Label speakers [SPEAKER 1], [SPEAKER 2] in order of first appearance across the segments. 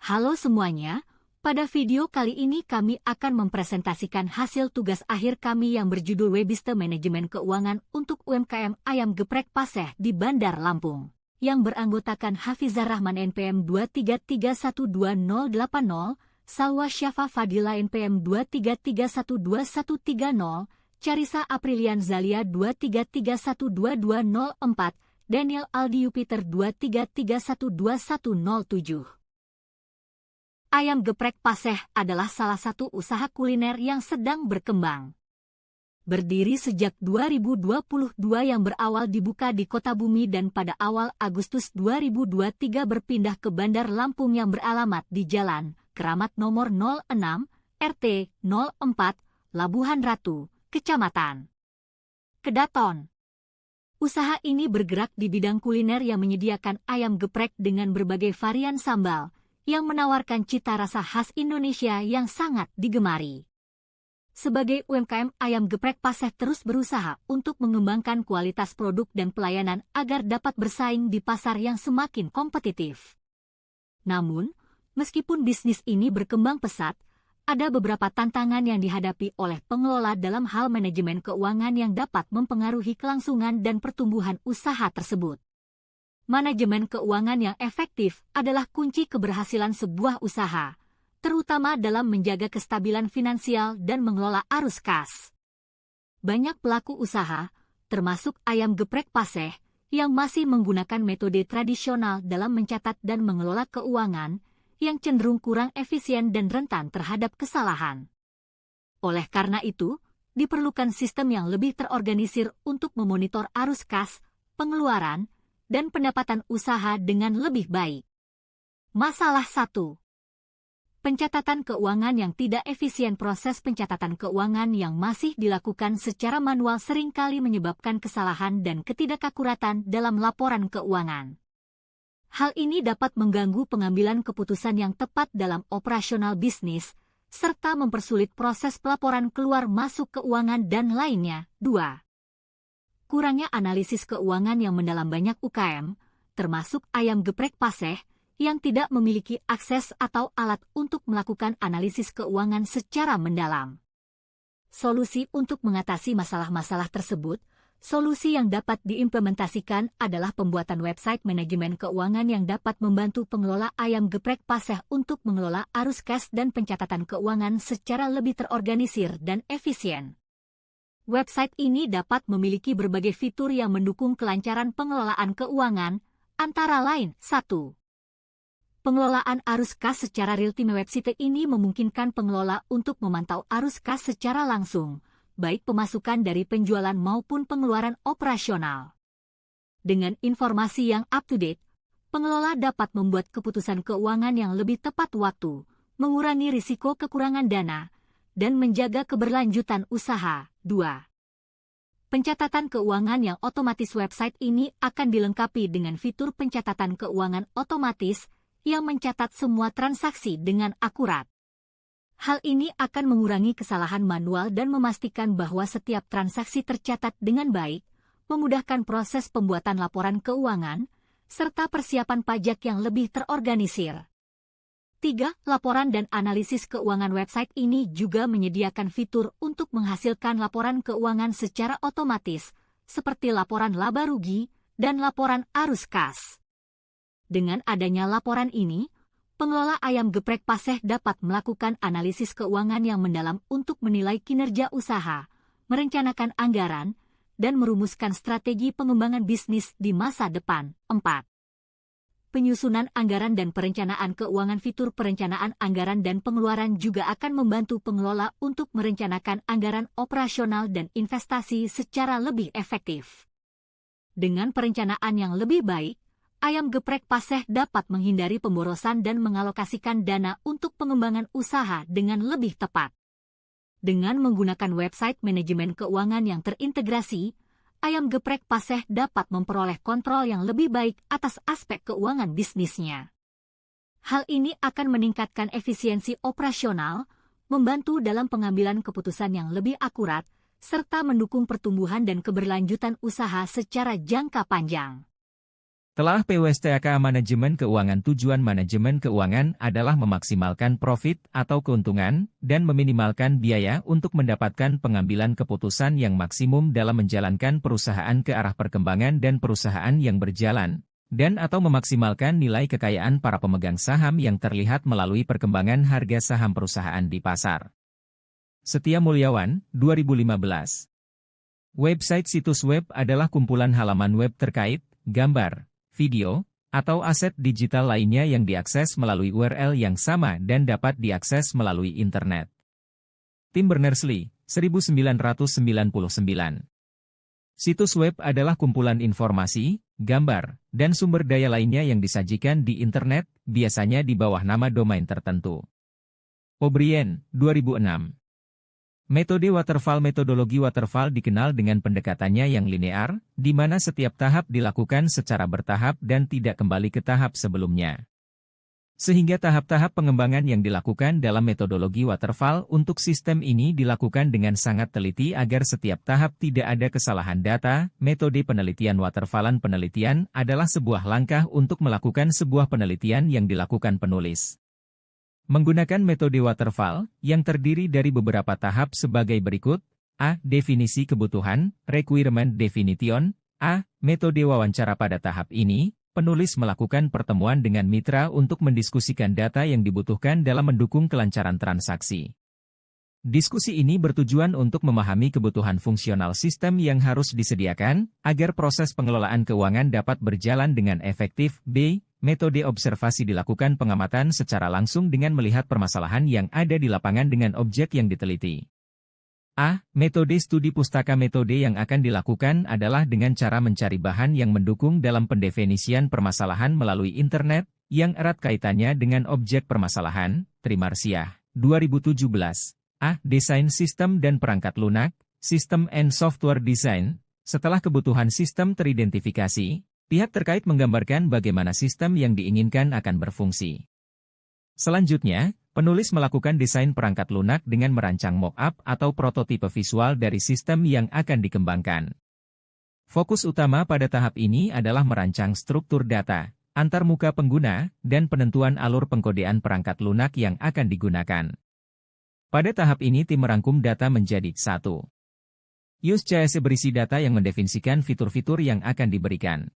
[SPEAKER 1] Halo semuanya, pada video kali ini kami akan mempresentasikan hasil tugas akhir kami yang berjudul Webiste Manajemen Keuangan untuk UMKM Ayam Geprek Paseh di Bandar Lampung, yang beranggotakan Hafizah Rahman NPM 2331280, Salwa Syafa Fadila NPM 2331230, Carissa Aprilian Zalia 233122004, Daniel Aldi Yupiter 233121007. Ayam Geprek Paseh adalah salah satu usaha kuliner yang sedang berkembang. Berdiri sejak 2022 yang berawal dibuka di Kota Bumi dan pada awal Agustus 2023 berpindah ke Bandar Lampung yang beralamat di Jalan Keramat nomor 06, RT 04, Labuhan Ratu, Kecamatan Kedaton. Usaha ini bergerak di bidang kuliner yang menyediakan ayam geprek dengan berbagai varian sambal, yang menawarkan cita rasa khas Indonesia yang sangat digemari. Sebagai UMKM, Ayam Geprek Paseh terus berusaha untuk mengembangkan kualitas produk dan pelayanan agar dapat bersaing di pasar yang semakin kompetitif. Namun, meskipun bisnis ini berkembang pesat, ada beberapa tantangan yang dihadapi oleh pengelola dalam hal manajemen keuangan yang dapat mempengaruhi kelangsungan dan pertumbuhan usaha tersebut. Manajemen keuangan yang efektif adalah kunci keberhasilan sebuah usaha, terutama dalam menjaga kestabilan finansial dan mengelola arus kas. Banyak pelaku usaha, termasuk Ayam Geprek Paseh, yang masih menggunakan metode tradisional dalam mencatat dan mengelola keuangan, yang cenderung kurang efisien dan rentan terhadap kesalahan. Oleh karena itu, diperlukan sistem yang lebih terorganisir untuk memonitor arus kas, pengeluaran, dan pendapatan usaha dengan lebih baik. Masalah 1. Pencatatan keuangan yang tidak efisien. Proses pencatatan keuangan yang masih dilakukan secara manual seringkali menyebabkan kesalahan dan ketidakakuratan dalam laporan keuangan. Hal ini dapat mengganggu pengambilan keputusan yang tepat dalam operasional bisnis, serta mempersulit proses pelaporan keluar masuk keuangan dan lainnya. 2. Kurangnya analisis keuangan yang mendalam. Banyak UKM, termasuk Ayam Geprek Paseh, yang tidak memiliki akses atau alat untuk melakukan analisis keuangan secara mendalam. Solusi untuk mengatasi masalah-masalah tersebut, solusi yang dapat diimplementasikan adalah pembuatan website manajemen keuangan yang dapat membantu pengelola Ayam Geprek Paseh untuk mengelola arus kas dan pencatatan keuangan secara lebih terorganisir dan efisien. Website ini dapat memiliki berbagai fitur yang mendukung kelancaran pengelolaan keuangan, antara lain: 1. Pengelolaan arus kas secara real-time. Website ini memungkinkan pengelola untuk memantau arus kas secara langsung, baik pemasukan dari penjualan maupun pengeluaran operasional. Dengan informasi yang up-to-date, pengelola dapat membuat keputusan keuangan yang lebih tepat waktu, mengurangi risiko kekurangan dana, dan menjaga keberlanjutan usaha. 2. Pencatatan keuangan yang otomatis. Website ini akan dilengkapi dengan fitur pencatatan keuangan otomatis yang mencatat semua transaksi dengan akurat. Hal ini akan mengurangi kesalahan manual dan memastikan bahwa setiap transaksi tercatat dengan baik, memudahkan proses pembuatan laporan keuangan, serta persiapan pajak yang lebih terorganisir. 3. Laporan dan analisis keuangan. Website ini juga menyediakan fitur untuk menghasilkan laporan keuangan secara otomatis, seperti laporan laba rugi dan laporan arus kas. Dengan adanya laporan ini, pengelola Ayam Geprek Paseh dapat melakukan analisis keuangan yang mendalam untuk menilai kinerja usaha, merencanakan anggaran, dan merumuskan strategi pengembangan bisnis di masa depan. 4. Penyusunan anggaran dan perencanaan keuangan. Fitur perencanaan anggaran dan pengeluaran juga akan membantu pengelola untuk merencanakan anggaran operasional dan investasi secara lebih efektif. Dengan perencanaan yang lebih baik, Ayam Geprek Paseh dapat menghindari pemborosan dan mengalokasikan dana untuk pengembangan usaha dengan lebih tepat. Dengan menggunakan website manajemen keuangan yang terintegrasi, Ayam Geprek Paseh dapat memperoleh kontrol yang lebih baik atas aspek keuangan bisnisnya. Hal ini akan meningkatkan efisiensi operasional, membantu dalam pengambilan keputusan yang lebih akurat, serta mendukung pertumbuhan dan keberlanjutan usaha secara jangka panjang.
[SPEAKER 2] Telah PWSTAK manajemen keuangan. Tujuan manajemen keuangan adalah memaksimalkan profit atau keuntungan dan meminimalkan biaya untuk mendapatkan pengambilan keputusan yang maksimum dalam menjalankan perusahaan ke arah perkembangan dan perusahaan yang berjalan, dan atau memaksimalkan nilai kekayaan para pemegang saham yang terlihat melalui perkembangan harga saham perusahaan di pasar. Setia Mulyawan, 2015. Website situs web adalah kumpulan halaman web terkait gambar, video, atau aset digital lainnya yang diakses melalui URL yang sama dan dapat diakses melalui internet. Tim Berners-Lee, 1999. Situs web adalah kumpulan informasi, gambar, dan sumber daya lainnya yang disajikan di internet, biasanya di bawah nama domain tertentu. O'Brien, 2006. Metode waterfall. Metodologi waterfall dikenal dengan pendekatannya yang linear, di mana setiap tahap dilakukan secara bertahap dan tidak kembali ke tahap sebelumnya. Sehingga tahap-tahap pengembangan yang dilakukan dalam metodologi waterfall untuk sistem ini dilakukan dengan sangat teliti agar setiap tahap tidak ada kesalahan data. Metode penelitian waterfallan. Penelitian adalah sebuah langkah untuk melakukan sebuah penelitian yang dilakukan penulis. Menggunakan metode waterfall, yang terdiri dari beberapa tahap sebagai berikut. A. Definisi kebutuhan, requirement definition. A. Metode wawancara. Pada tahap ini, penulis melakukan pertemuan dengan mitra untuk mendiskusikan data yang dibutuhkan dalam mendukung kelancaran transaksi. Diskusi ini bertujuan untuk memahami kebutuhan fungsional sistem yang harus disediakan, agar proses pengelolaan keuangan dapat berjalan dengan efektif. B. Metode observasi. Dilakukan pengamatan secara langsung dengan melihat permasalahan yang ada di lapangan dengan objek yang diteliti. A. Metode studi pustaka. Metode yang akan dilakukan adalah dengan cara mencari bahan yang mendukung dalam pendefinisian permasalahan melalui internet, yang erat kaitannya dengan objek permasalahan. Trimarsyah, 2017. A. Desain sistem dan perangkat lunak, System and Software Design. Setelah kebutuhan sistem teridentifikasi, pihak terkait menggambarkan bagaimana sistem yang diinginkan akan berfungsi. Selanjutnya, penulis melakukan desain perangkat lunak dengan merancang mock-up atau prototipe visual dari sistem yang akan dikembangkan. Fokus utama pada tahap ini adalah merancang struktur data, antarmuka pengguna, dan penentuan alur pengkodean perangkat lunak yang akan digunakan. Pada tahap ini tim merangkum data menjadi 1. Use case berisi data yang mendefinisikan fitur-fitur yang akan diberikan,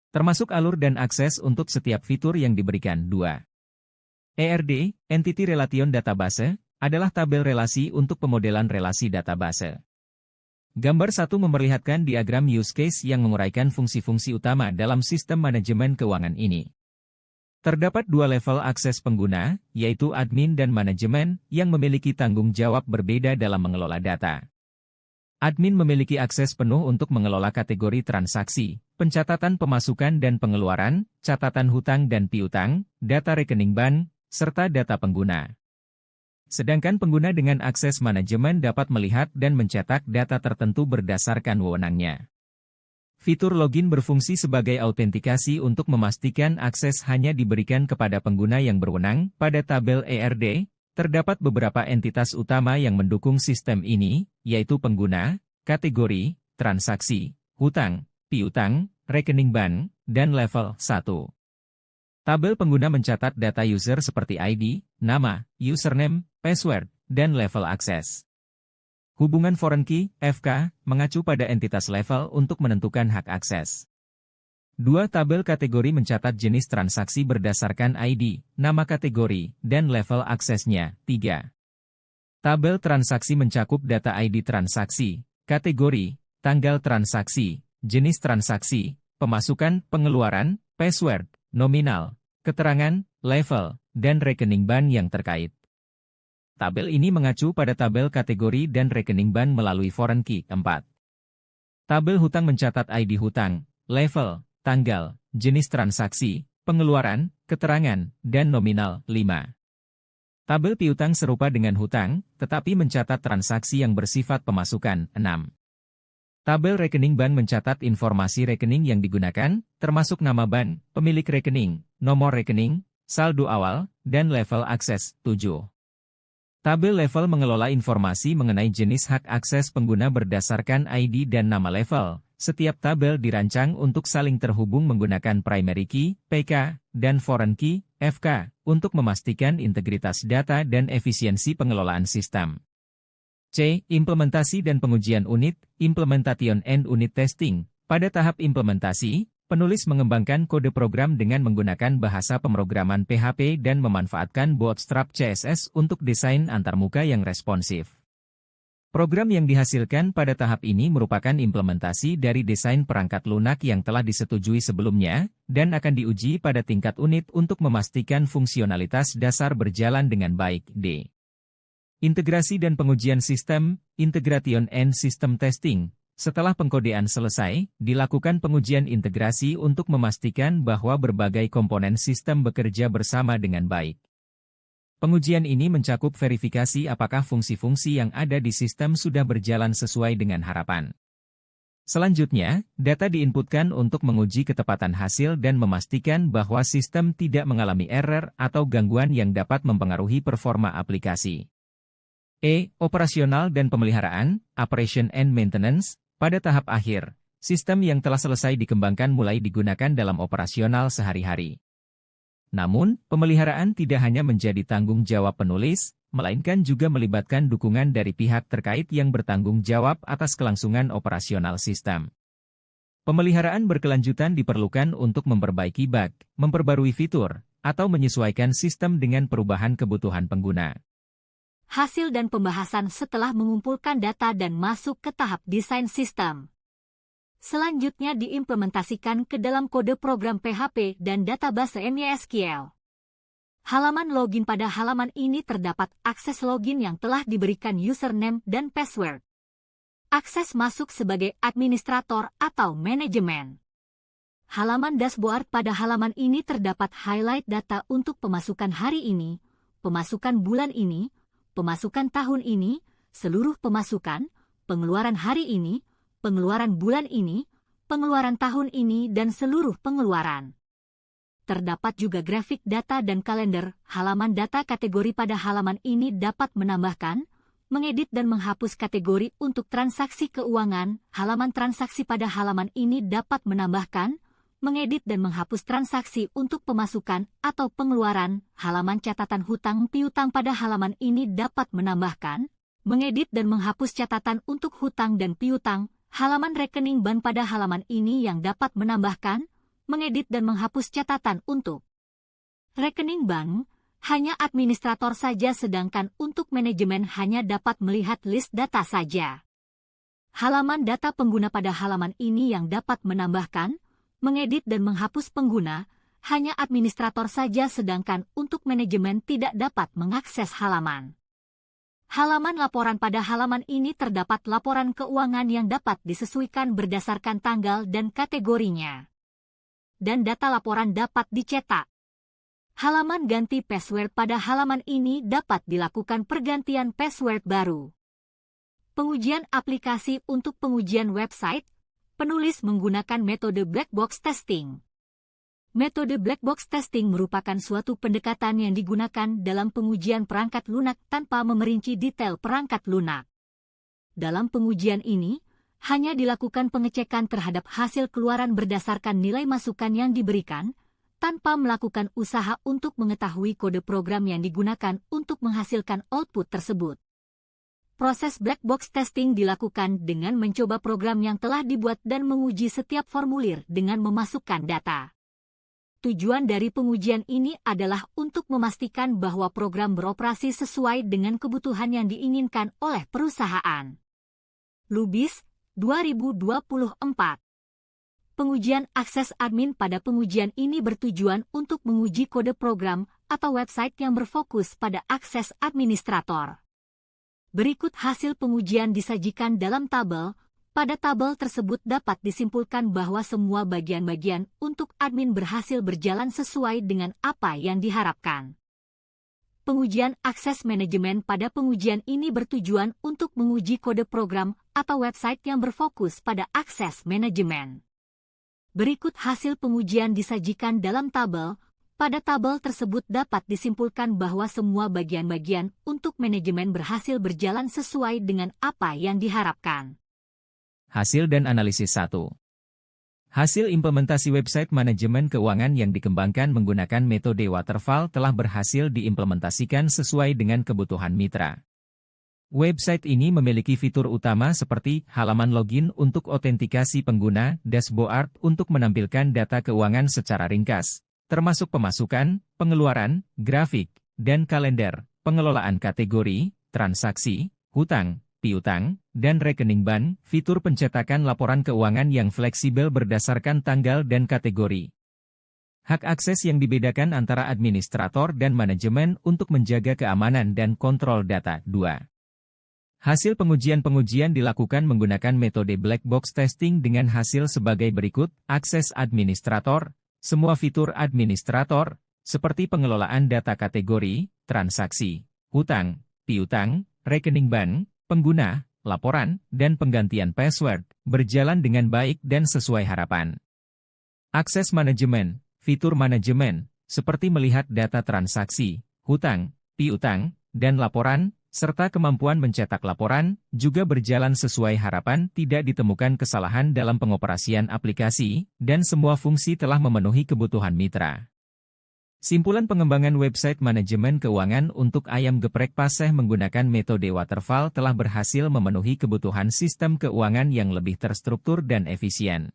[SPEAKER 2] termasuk alur dan akses untuk setiap fitur yang diberikan. 2. ERD, Entity Relation Database, adalah tabel relasi untuk pemodelan relasi database. Gambar 1 memperlihatkan diagram use case yang menguraikan fungsi-fungsi utama dalam sistem manajemen keuangan ini. Terdapat 2 level akses pengguna, yaitu admin dan manajemen, yang memiliki tanggung jawab berbeda dalam mengelola data. Admin memiliki akses penuh untuk mengelola kategori transaksi, pencatatan pemasukan dan pengeluaran, catatan hutang dan piutang, data rekening bank, serta data pengguna. Sedangkan pengguna dengan akses manajemen dapat melihat dan mencetak data tertentu berdasarkan wewenangnya. Fitur login berfungsi sebagai autentikasi untuk memastikan akses hanya diberikan kepada pengguna yang berwenang. Pada tabel ERD, terdapat beberapa entitas utama yang mendukung sistem ini, yaitu pengguna, kategori, transaksi, hutang, piutang, rekening bank, dan level 1. Tabel pengguna mencatat data user seperti ID, nama, username, password, dan level akses. Hubungan foreign key, FK, mengacu pada entitas level untuk menentukan hak akses. 2. Tabel kategori mencatat jenis transaksi berdasarkan ID, nama kategori, dan level aksesnya. 3. Tabel transaksi mencakup data ID transaksi, kategori, tanggal transaksi, jenis transaksi, pemasukan, pengeluaran, password, nominal, keterangan, level, dan rekening bank yang terkait. Tabel ini mengacu pada tabel kategori dan rekening bank melalui foreign key. 4. Tabel hutang mencatat ID hutang, level, tanggal, jenis transaksi, pengeluaran, keterangan, dan nominal. 5. Tabel piutang serupa dengan hutang, tetapi mencatat transaksi yang bersifat pemasukan. 6. Tabel rekening bank mencatat informasi rekening yang digunakan, termasuk nama bank, pemilik rekening, nomor rekening, saldo awal, dan level akses. 7. Tabel level mengelola informasi mengenai jenis hak akses pengguna berdasarkan ID dan nama level, Setiap tabel dirancang untuk saling terhubung menggunakan primary key, PK, dan foreign key, FK, untuk memastikan integritas data dan efisiensi pengelolaan sistem. C. Implementasi dan pengujian unit, Implementation and Unit Testing. Pada tahap implementasi, penulis mengembangkan kode program dengan menggunakan bahasa pemrograman PHP dan memanfaatkan Bootstrap CSS untuk desain antarmuka yang responsif. Program yang dihasilkan pada tahap ini merupakan implementasi dari desain perangkat lunak yang telah disetujui sebelumnya, dan akan diuji pada tingkat unit untuk memastikan fungsionalitas dasar berjalan dengan baik. D. Integrasi dan pengujian sistem, Integration and System Testing. Setelah pengkodean selesai, dilakukan pengujian integrasi untuk memastikan bahwa berbagai komponen sistem bekerja bersama dengan baik. Pengujian ini mencakup verifikasi apakah fungsi-fungsi yang ada di sistem sudah berjalan sesuai dengan harapan. Selanjutnya, data diinputkan untuk menguji ketepatan hasil dan memastikan bahwa sistem tidak mengalami error atau gangguan yang dapat mempengaruhi performa aplikasi. E. Operasional dan pemeliharaan, Operation and Maintenance. Pada tahap akhir, sistem yang telah selesai dikembangkan mulai digunakan dalam operasional sehari-hari. Namun, pemeliharaan tidak hanya menjadi tanggung jawab penulis, melainkan juga melibatkan dukungan dari pihak terkait yang bertanggung jawab atas kelangsungan operasional sistem. Pemeliharaan berkelanjutan diperlukan untuk memperbaiki bug, memperbarui fitur, atau menyesuaikan sistem dengan perubahan kebutuhan pengguna.
[SPEAKER 1] Hasil dan pembahasan setelah mengumpulkan data dan masuk ke tahap desain sistem. Selanjutnya diimplementasikan ke dalam kode program PHP dan database MySQL. Halaman login. Pada halaman ini terdapat akses login yang telah diberikan username dan password. Akses masuk sebagai administrator atau manajemen. Halaman dashboard. Pada halaman ini terdapat highlight data untuk pemasukan hari ini, pemasukan bulan ini, pemasukan tahun ini, seluruh pemasukan, pengeluaran hari ini, pengeluaran bulan ini, pengeluaran tahun ini, dan seluruh pengeluaran. Terdapat juga grafik data dan kalender. Halaman data kategori. Pada halaman ini dapat menambahkan, mengedit dan menghapus kategori untuk transaksi keuangan. Halaman transaksi. Pada halaman ini dapat menambahkan, mengedit dan menghapus transaksi untuk pemasukan atau pengeluaran. Halaman catatan hutang piutang. Pada halaman ini dapat menambahkan, mengedit dan menghapus catatan untuk hutang dan piutang. Halaman rekening bank. Pada halaman ini yang dapat menambahkan, mengedit dan menghapus catatan untuk rekening bank. Hanya administrator saja, sedangkan untuk manajemen hanya dapat melihat list data saja. Halaman data pengguna. Pada halaman ini yang dapat menambahkan, mengedit dan menghapus pengguna, hanya administrator saja, sedangkan untuk manajemen tidak dapat mengakses halaman. Halaman laporan. Pada halaman ini terdapat laporan keuangan yang dapat disesuaikan berdasarkan tanggal dan kategorinya. Dan data laporan dapat dicetak. Halaman ganti password. Pada halaman ini dapat dilakukan pergantian password baru. Pengujian aplikasi. Untuk pengujian website, penulis menggunakan metode black box testing. Metode black box testing merupakan suatu pendekatan yang digunakan dalam pengujian perangkat lunak tanpa memerinci detail perangkat lunak. Dalam pengujian ini, hanya dilakukan pengecekan terhadap hasil keluaran berdasarkan nilai masukan yang diberikan, tanpa melakukan usaha untuk mengetahui kode program yang digunakan untuk menghasilkan output tersebut. Proses black box testing dilakukan dengan mencoba program yang telah dibuat dan menguji setiap formulir dengan memasukkan data. Tujuan dari pengujian ini adalah untuk memastikan bahwa program beroperasi sesuai dengan kebutuhan yang diinginkan oleh perusahaan. Lubis, 2024. Pengujian akses admin. Pada pengujian ini bertujuan untuk menguji kode program atau website yang berfokus pada akses administrator. Berikut hasil pengujian disajikan dalam tabel. Pada tabel tersebut dapat disimpulkan bahwa semua bagian-bagian untuk admin berhasil berjalan sesuai dengan apa yang diharapkan. Pengujian akses manajemen. Pada pengujian ini bertujuan untuk menguji kode program atau website yang berfokus pada akses manajemen. Berikut hasil pengujian disajikan dalam tabel. Pada tabel tersebut dapat disimpulkan bahwa semua bagian-bagian untuk manajemen berhasil berjalan sesuai dengan apa yang diharapkan.
[SPEAKER 2] Hasil dan analisis 1. Hasil implementasi website manajemen keuangan yang dikembangkan menggunakan metode waterfall telah berhasil diimplementasikan sesuai dengan kebutuhan mitra. Website ini memiliki fitur utama seperti halaman login untuk autentikasi pengguna, dashboard untuk menampilkan data keuangan secara ringkas, termasuk pemasukan, pengeluaran, grafik, dan kalender, pengelolaan kategori, transaksi, hutang, piutang, dan rekening bank, fitur pencetakan laporan keuangan yang fleksibel berdasarkan tanggal dan kategori. Hak akses yang dibedakan antara administrator dan manajemen untuk menjaga keamanan dan kontrol data. 2. Hasil pengujian-pengujian dilakukan menggunakan metode black box testing dengan hasil sebagai berikut: akses administrator, semua fitur administrator, seperti pengelolaan data kategori, transaksi, hutang, piutang, rekening bank, pengguna, laporan, dan penggantian password, berjalan dengan baik dan sesuai harapan. Akses manajemen, fitur manajemen, seperti melihat data transaksi, hutang, piutang, dan laporan, serta kemampuan mencetak laporan, juga berjalan sesuai harapan, tidak ditemukan kesalahan dalam pengoperasian aplikasi, dan semua fungsi telah memenuhi kebutuhan mitra. Simpulan pengembangan website manajemen keuangan untuk ayam geprek paseh menggunakan metode waterfall telah berhasil memenuhi kebutuhan sistem keuangan yang lebih terstruktur dan efisien.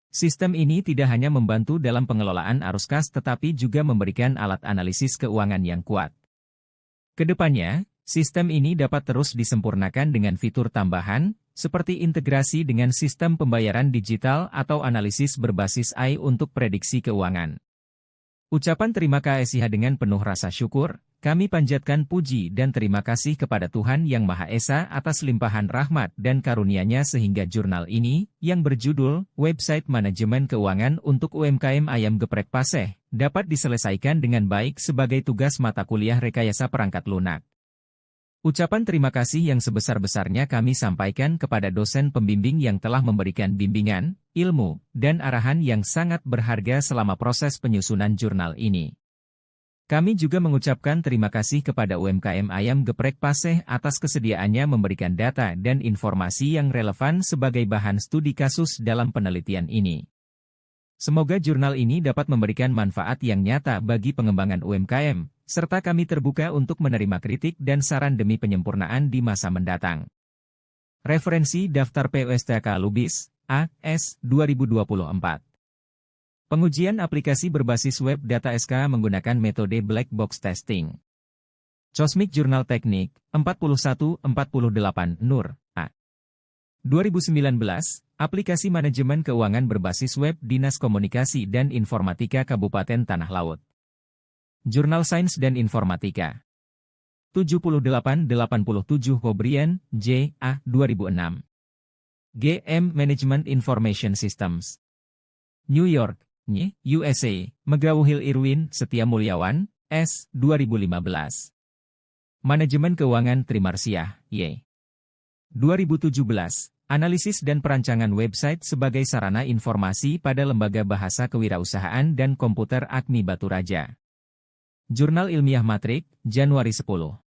[SPEAKER 2] Sistem ini tidak hanya membantu dalam pengelolaan arus kas tetapi juga memberikan alat analisis keuangan yang kuat. Kedepannya, sistem ini dapat terus disempurnakan dengan fitur tambahan, seperti integrasi dengan sistem pembayaran digital atau analisis berbasis AI untuk prediksi keuangan. Ucapan terima kasih dengan penuh rasa syukur, kami panjatkan puji dan terima kasih kepada Tuhan Yang Maha Esa atas limpahan rahmat dan karunia-Nya sehingga jurnal ini, yang berjudul Website Manajemen Keuangan untuk UMKM Ayam Geprek Paseh, dapat diselesaikan dengan baik sebagai tugas mata kuliah rekayasa perangkat lunak. Ucapan terima kasih yang sebesar-besarnya kami sampaikan kepada dosen pembimbing yang telah memberikan bimbingan, ilmu, dan arahan yang sangat berharga selama proses penyusunan jurnal ini. Kami juga mengucapkan terima kasih kepada UMKM Ayam Geprek Paseh atas kesediaannya memberikan data dan informasi yang relevan sebagai bahan studi kasus dalam penelitian ini. Semoga jurnal ini dapat memberikan manfaat yang nyata bagi pengembangan UMKM, serta kami terbuka untuk menerima kritik dan saran demi penyempurnaan di masa mendatang. Referensi Daftar PUSTK Lubis, A.S. 2024. Pengujian aplikasi berbasis web data SK menggunakan metode black box testing. Cosmic Journal Teknik, 41-48 Nur, A. 2019, aplikasi manajemen keuangan berbasis web Dinas Komunikasi dan Informatika Kabupaten Tanah Laut. Jurnal Sains dan Informatika. 7887 O'Brien, J. A. 2006. GM Management Information Systems. New York, Ny, USA, McGraw-Hill Irwin Setia Mulyawan, S. 2015. Manajemen Keuangan Trimarsiah, Y. 2017. Analisis dan perancangan website sebagai sarana informasi pada Lembaga Bahasa Kewirausahaan dan Komputer Akmi Batu Raja. Jurnal Ilmiah Matrik, Januari 10.